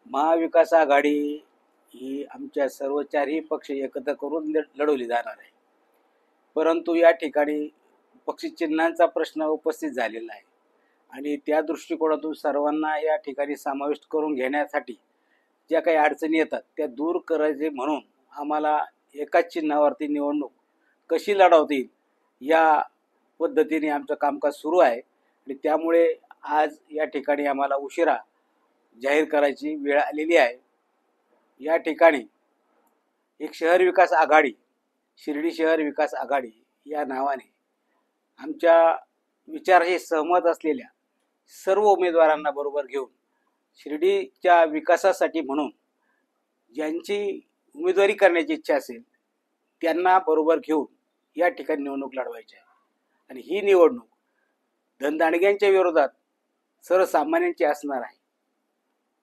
महाविकास आघाडी ही आमच्या सर्व चारही पक्ष एकत्र करून लढवली जाणार आहे. परंतु या ठिकाणी पक्षचिन्हांचा प्रश्न उपस्थित झालेला आहे आणि त्या दृष्टिकोनातून सर्वांना या ठिकाणी समाविष्ट करून घेण्यासाठी ज्या काही अडचणी येतात त्या दूर करायचे म्हणून आम्हाला एकाच चिन्हावरती निवडणूक कशी लढवता येईल या पद्धतीने आमचं कामकाज सुरू आहे आणि त्यामुळे आज या ठिकाणी आम्हाला उशिरा जाहीर करायची वेळ आलेली आहे. या ठिकाणी एक शहर विकास आघाडी, शिर्डी शहर विकास आघाडी या नावाने आमच्या विचाराशी सहमत असलेल्या सर्व उमेदवारांना बरोबर घेऊन शिर्डीच्या विकासासाठी म्हणून ज्यांची उमेदवारी करण्याची इच्छा असेल त्यांना बरोबर घेऊन या ठिकाणी निवडणूक लढवायची आहे. आणि ही निवडणूक धनदांडग्यांच्या विरोधात सर्वसामान्यांची असणार आहे.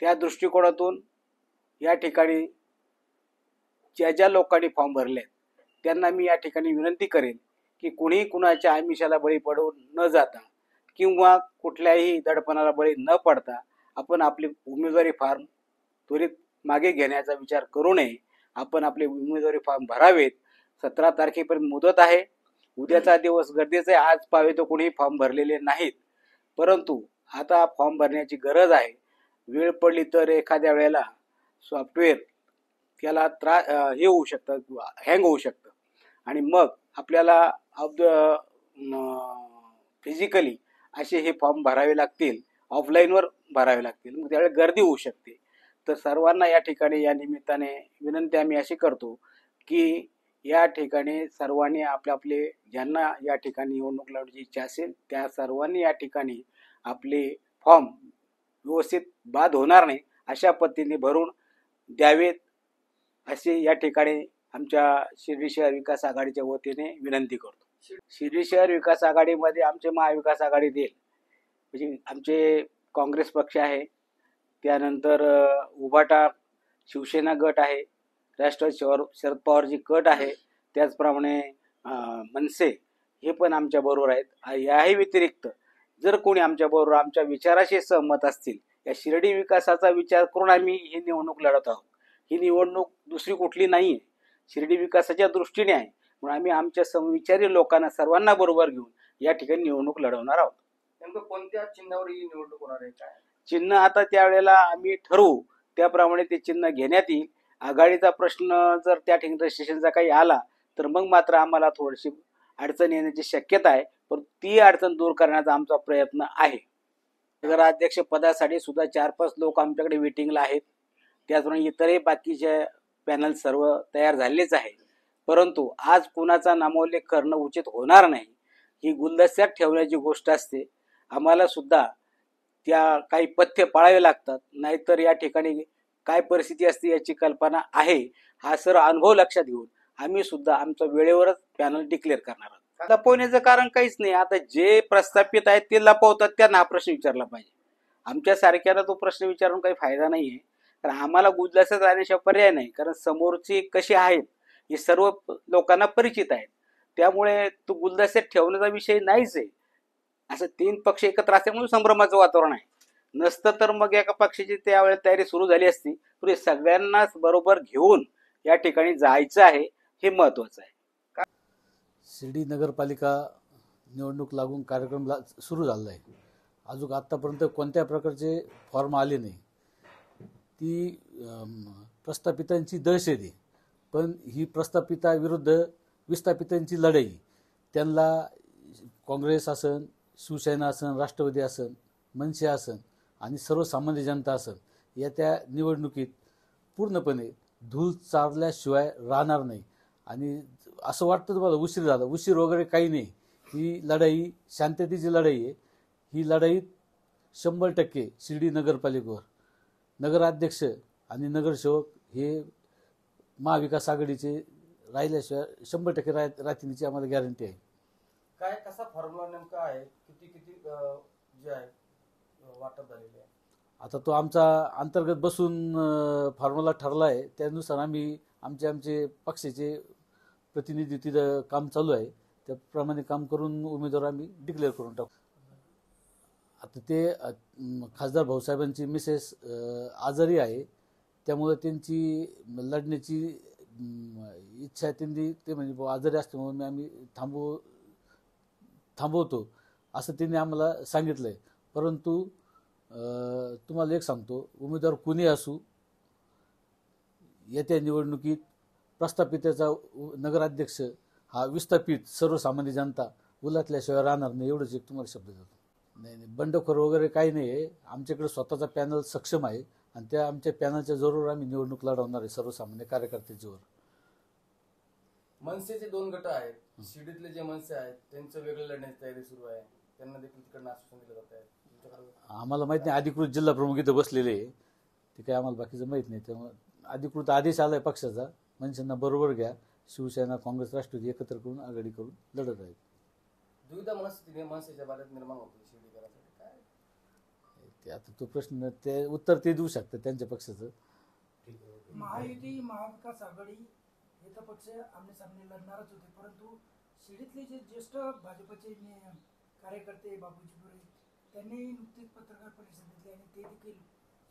त्या दृष्टिकोनातून या ठिकाणी ज्या लोकांनी फॉर्म भरले त्यांना मी या ठिकाणी विनंती करेन की कुणीही कुणाच्या आमिषाला बळी पडू न जाता किंवा कुठल्याही दडपणाला बळी न पडता आपण आपली उमेदवारी फॉर्म त्वरित मागे घेण्याचा विचार करू नये. आपण आपले उमेदवारी फॉर्म भरावेत. 17 तारखेपर्यंत मुदत आहे. उद्याचा दिवस गरजेचा आहे. आज पावे तो कोणीही फॉर्म भरलेले नाहीत, परंतु आता फॉर्म भरण्याची गरज आहे. वेळ पडली तर एखाद्या वेळेला सॉफ्टवेअर त्याला हे होऊ शकतं, हँग होऊ शकतं आणि मग आपल्याला फिजिकली असे हे फॉर्म भरावे लागतील, ऑफलाईनवर भरावे लागतील. मग त्यावेळेला गर्दी होऊ शकते. तर सर्वांना या ठिकाणी या निमित्ताने विनंती आम्ही अशी करतो की या ठिकाणी सर्वांनी आपले ज्यांना या ठिकाणी निवडणूक लढवायची इच्छा असेल त्या सर्वांनी या ठिकाणी आपले फॉर्म व्यवस्थित बाद होणार नाही अशा पद्धतीने भरून द्यावेत असे या ठिकाणी आमच्या शिर्डी शहर विकास आघाडीच्या वतीने विनंती करतो. शिर्डी शहर विकास आघाडीमध्ये आमचे महाविकास आघाडी देईल म्हणजे आमचे काँग्रेस पक्ष आहे, त्यानंतर उभाटा शिवसेना गट आहे, राष्ट्रवादी शरद पवारजी गट आहे, त्याचप्रमाणे मनसे हे पण आमच्या बरोबर आहेत. याही व्यतिरिक्त जर कोणी आमच्या बरोबर आमच्या विचाराशी सहमत असतील या शिर्डी विकासाचा विचार करून आम्ही ही निवडणूक लढत आहोत. ही निवडणूक दुसरी कुठली नाही आहे, शिर्डी विकासाच्या दृष्टीने आहे. म्हणून आम्ही आमच्या समविचारी लोकांना सर्वांना बरोबर घेऊन या ठिकाणी निवडणूक लढवणार आहोत. नेमकं कोणत्या चिन्हावर ही निवडणूक होणार आहे? काय चिन्ह आता त्यावेळेला आम्ही ठरवू, त्याप्रमाणे ते चिन्ह घेण्यात येईल. आघाडीचा प्रश्न जर त्या ठिकाणी रजिस्ट्रेशनचा काही आला तर मग मात्र आम्हाला थोडीशी अडचण येण्याची शक्यता आहे, पण ती अडचण दूर करण्याचा आमचा प्रयत्न आहे. नगराध्यक्ष पदासाठी सुद्धा 4-5 लोक आमच्याकडे वेटिंगला आहेत. त्याचप्रमाणे इतरही बाकीचे पॅनल सर्व तयार झालेच आहे. परंतु आज कुणाचा नामोल्लेख करणं उचित होणार नाही. ही गुलदस्त्यात ठेवण्याची गोष्ट असते. आम्हाला सुद्धा त्या काही पथ्य पाळावे लागतात, नाहीतर या ठिकाणी काय परिस्थिती असते याची कल्पना आहे. हा सर्व अनुभव लक्षात घेऊन आम्ही सुद्धा आमच्या वेळेवरच पॅनल डिक्लेअर करणार आहोत. लपवण्याचं कारण काहीच नाही. आता जे प्रस्थापित आहेत ते लपवतात, त्यांना हा प्रश्न विचारला पाहिजे. आमच्या सारख्याला तो प्रश्न विचारून काही फायदा नाहीये. कारण आम्हाला गुलदस्त्यात जाण्याशिवाय पर्याय नाही. कारण समोरची कशी आहेत हे सर्व लोकांना परिचित आहेत. त्यामुळे तो गुलदस्त्यात ठेवण्याचा विषय नाहीच आहे. असं 3 पक्ष एकत्र असल्यामुळे संभ्रमाचं वातावरण आहे. नसतं तर मग एका पक्षाची त्यावेळेस तयारी सुरू झाली असती. पण सगळ्यांनाच बरोबर घेऊन या ठिकाणी जायचं आहे, हे महत्वाचं आहे. शिर्डी नगरपालिका निवडणूक लागून कार्यक्रम सुरू झाला आहे. अजून आत्तापर्यंत कोणत्या प्रकारचे फॉर्म आले नाही. ती प्रस्थापितांची दहशत आहे. पण ही प्रस्थापिताविरुद्ध विस्थापितांची लढाई. त्यांना काँग्रेस असन, शिवसेना असन, राष्ट्रवादी असन, मनसे असन आणि सर्वसामान्य जनता असन या त्या निवडणुकीत पूर्णपणे धूळ चारल्याशिवाय राहणार नाही. आणि असं वाटतं तुम्हाला उशीर झाला, उशीर वगैरे काही नाही. ही लढाई शांततेची लढाई आहे. ही लढाई 100% शिर्डी नगरपालिकेवर नगराध्यक्ष आणि नगरसेवक हे महाविकास आघाडीचे राहिल्याशिवाय 100% राहण्याची आम्हाला गॅरंटी आहे. काय कसा फॉर्म्युला नेमका आहे? किती जे आहे वाटप झालेले आहे? आता तो आमचा अंतर्गत बसून फॉर्म्युला ठरला आहे. त्यानुसार आम्ही आमचे पक्षाचे प्रतिनिधी तिथं काम चालू आहे. त्याप्रमाणे काम करून उमेदवार आम्ही डिक्लेअर करून टाकू. आता ते खासदार भाऊसाहेबांची मिसेस आजारी आहे, त्यामुळे त्यांची लढण्याची इच्छा त्यांनी ते म्हणजे बुवा आजारी असल्यामुळे आम्ही थांबवतो असं त्यांनी आम्हाला सांगितलं आहे. परंतु तुम्हाला एक सांगतो, उमेदवार कुणी असू, येत्या निवडणुकीत प्रस्थापिताचा नगराध्यक्ष हा विस्थापित सर्वसामान्य जनता उलटल्याशिवाय राहणार नाही, एवढंच एक तुम्हाला शब्द देतो. नाही, बंडखोर वगैरे काही नाही आहे. आमच्याकडे स्वतःचा पॅनल सक्षम आहे आणि त्या आमच्या पॅनलच्या जोरावर आम्ही निवडणूक लढवणार आहे सर्वसामान्य कार्यकर्त्यांच्यावर. मनसेचे 2 गट आहेत. शिर्डीतले जे मनसे आहेत त्यांचं वेगळं लढण्याची तयारी सुरू आहे. त्यांना देखील तिकडनं आश्वासन दिलं जात आहे. आम्हाला माहित नाही, अधिकृत जिल्हा प्रमुख इथं बसलेले आहे, ते काही आम्हाला बाकीचं माहित नाही. त्यामुळे अधिकृत आदेश आलाय पक्षाचा, मनसेंना बरोबर घ्या, शिवसेना काँग्रेस राष्ट्रवादी एकत्र करून आघाडी करून लढत आहेत. दुविधा मनसेच्या बाबत निर्माण होते शिर्डीकरांसाठी काय? ते आता तो प्रश्न ते उत्तर ते देऊ शकतात त्यांच्या पक्षाचं. महायुती महाविकास आघाडी हे तर पक्ष आमने सामने लढणारच होते, परंतु शिर्डीतले जे ज्येष्ठ भाजपचे कार्यकर्ते बाबूजी पुरे त्यांनी नुकतीच पत्रकार परिषद घेतली आणि ते देखील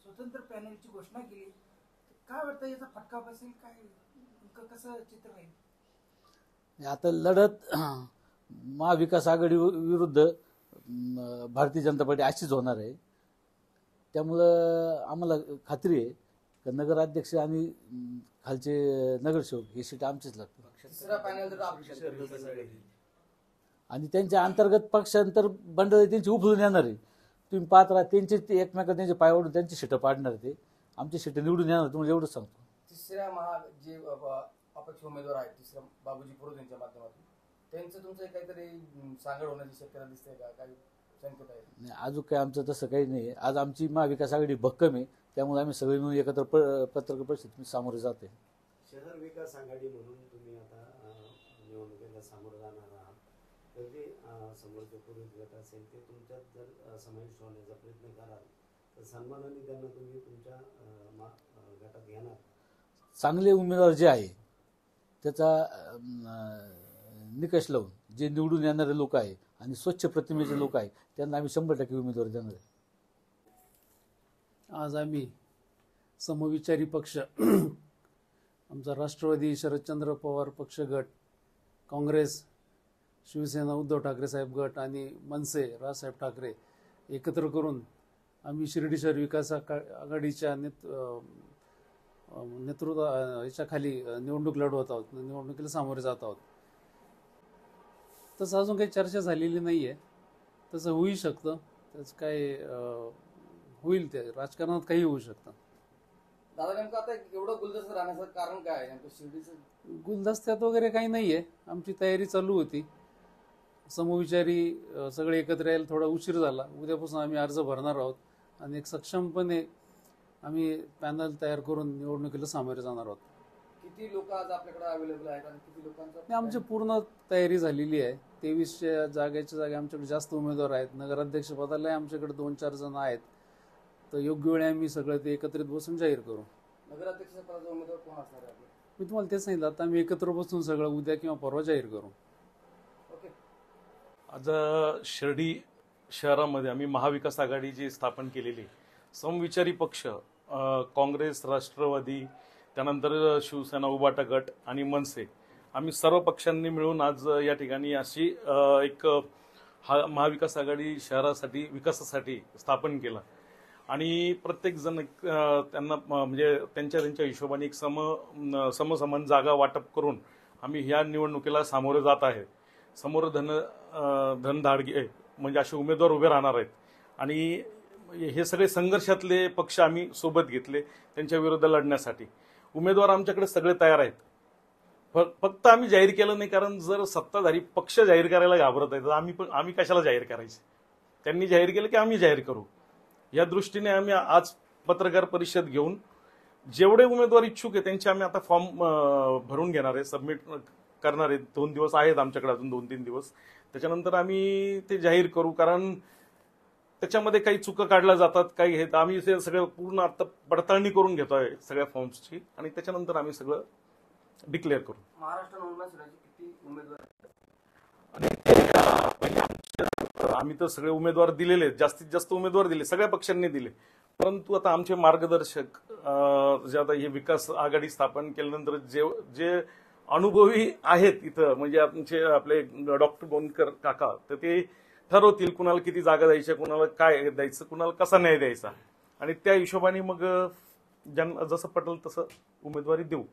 स्वतंत्र पॅनलची घोषणा केली. काय वाटतं, याचा फटका बसेल काय, कसं चित्र राहील? आता लढत महाविकास आघाडी विरुद्ध भारतीय जनता पार्टी अशीच होणार आहे. त्यामुळं आम्हाला खात्री आहे की नगराध्यक्ष आणि खालचे नगरसेवक ही सीट आमचीच लागतात. तिसरा पॅनल जर आणि त्यांच्या अंतर्गत पक्षांतर बंडल त्यांची उफलून येणार आहे. तुम्ही पाहत राहा, त्यांचे ते एकमेकांना त्यांचे पाय ओढून त्यांची सीटं पाडणार ते, आमची सीटं निवडून येणार. तुम्हाला एवढंच सांगतो. तिसऱ्या जे अपक्ष उमेदवार आहेत, तिसऱ्या बाबूजी पुरोहित यांच्या माध्यमातून त्यांचं तुमचं काहीतरी सांगड होण्याची शक्यता दिसते का? काही संकेत आहे? नाही, अजून काय आमचं तसं काही नाही. आज आमची महाविकास आघाडी भक्कम आहे, त्यामुळे आम्ही सगळे मिळून एकत्र पत्रकार परिषदेत सामोरे जाते. शहर विकास आघाडी म्हणून तुम्ही आता निवडणुकीला सामोरं जाणार आहात, तर जे समोरचे पुरोहित गट असेल ते तुमच्यात जर समाविष्ट होण्याचा प्रयत्न कराल तर सन्मानाने त्यांना तुम्ही तुमच्या गटात घेणार? चांगले उमेदवार जे आहे त्याचा निकष लावून जे निवडून येणारे लोक आहे आणि स्वच्छ प्रतिमेचे लोक आहे त्यांना आम्ही 100% उमेदवार देणार आहे. आज आम्ही समविचारी पक्ष आमचा राष्ट्रवादी शरदचंद्र पवार पक्ष गट, काँग्रेस, शिवसेना उद्धव ठाकरे साहेब गट आणि मनसे राजसाहेब ठाकरे एकत्र करून आम्ही शिर्डी शहर विकास आघाडीच्या नेतृत्व याच्याखाली निवडणूक लढवत आहोत, निवडणुकीला सामोरे जात आहोत. तसं अजून काही चर्चा झालेली नाही आहे. तसं होऊ शकतं, त्याचं काय होईल, ते राजकारणात काही होऊ शकतं. दादा नेमकं आता एवढं गुलदस्त राहण्याचं कारण काय आहे? नेमकं शिर्डीचं गुलदस्त्यात वगैरे काही नाही आहे. आमची तयारी चालू होती. समविचारी सगळे एकत्र यायला थोडा उशीर झाला. उद्यापासून आम्ही अर्ज भरणार आहोत आणि एक सक्षमपणे आम्ही पॅनल तयार करून निवडणुकीला सामोरे जाणार आहोत. किती लोक आज आपल्याकडे अवेलेबल आहेत आणि किती लोकांचं? आमची पूर्ण तयारी झालेली आहे. 2300 जागेच्या जागे आमच्याकडे जास्त उमेदवार आहेत. नगराध्यक्ष पदालाही आमच्याकडे 2-4 जण आहेत. तर योग्य वेळी आम्ही सगळं ते एकत्रित बसून जाहीर करू. नगराध्यक्ष पदाचा उमेदवार कोण असणार आहे? मी तुम्हाला तेच सांगितलं, आता आम्ही एकत्र बसून सगळं उद्या किंवा परवा जाहीर करू. ओके. आज शिर्डी शहरामध्ये आम्ही महाविकास आघाडी जी स्थापन केलेली, समविचारी पक्ष काँग्रेस, राष्ट्रवादी, त्यानंतर शिवसेना उबाटा गट आणि मनसे, आम्ही सर्व पक्षांनी मिळून आज या ठिकाणी अशी एक महाविकास आघाडी शहरासाठी विकासासाठी स्थापन केलं. आणि प्रत्येक जण त्यांना म्हणजे त्यांच्या हिशोबाने एक समसमान जागा वाटप करून आम्ही ह्या निवडणुकीला सामोरे जात आहे. समोर धनधाडगे म्हणजे असे उमेदवार उभे राहणार आहेत आणि हे सगळे संघर्षातले पक्ष आम्ही सोबत घेतले त्यांच्या विरुद्ध लढण्यासाठी. उमेदवार आमच्याकडे सगळे तयार आहेत, फक्त आम्ही जाहीर केलं नाही. कारण जर सत्ताधारी पक्ष जाहीर करायला घाबरत आहे तर आम्ही कशाला जाहीर करायचे? त्यांनी जाहीर केलं की आम्ही जाहीर करू. या दृष्टीने आम्ही आज पत्रकार परिषद घेऊन जेवढे उमेदवार इच्छुक आहे त्यांचे आम्ही आता फॉर्म भरून घेणार आहे, सबमिट करणार आहे. 2 दिवस आहेत आमच्याकडे, अजून 2-3 दिवस. त्याच्यानंतर आम्ही ते जाहीर करू. कारण त्याच्यामध्ये काही चुका काढल्या जातात, काही हे आम्ही ते सगळं पूर्ण आता पडताळणी करून घेतोय सगळ्या फॉर्म्सची आणि त्याच्यानंतर आम्ही सगळं डिक्लेअर करू. महाराष्ट्र नोंदणी किती उमेदवार? आणि आम्ही तर सगळे उमेदवार दिलेले आहेत, जास्तीत जास्त उमेदवार दिले, सगळ्या पक्षांनी दिले. परंतु आता आमचे मार्गदर्शक जे आता हे विकास आघाडी स्थापन केल्यानंतर जे अनुभवी आहेत इथं, म्हणजे आपले डॉक्टर बोनकर काका, तर ते ठरवतील कुणाला किती जागा द्यायच्या, कुणाला काय द्यायचं, कुणाला कसा न्याय द्यायचा, आणि त्या हिशोबाने मग ज्यांना जसं पटेल तसं उमेदवारी देऊ.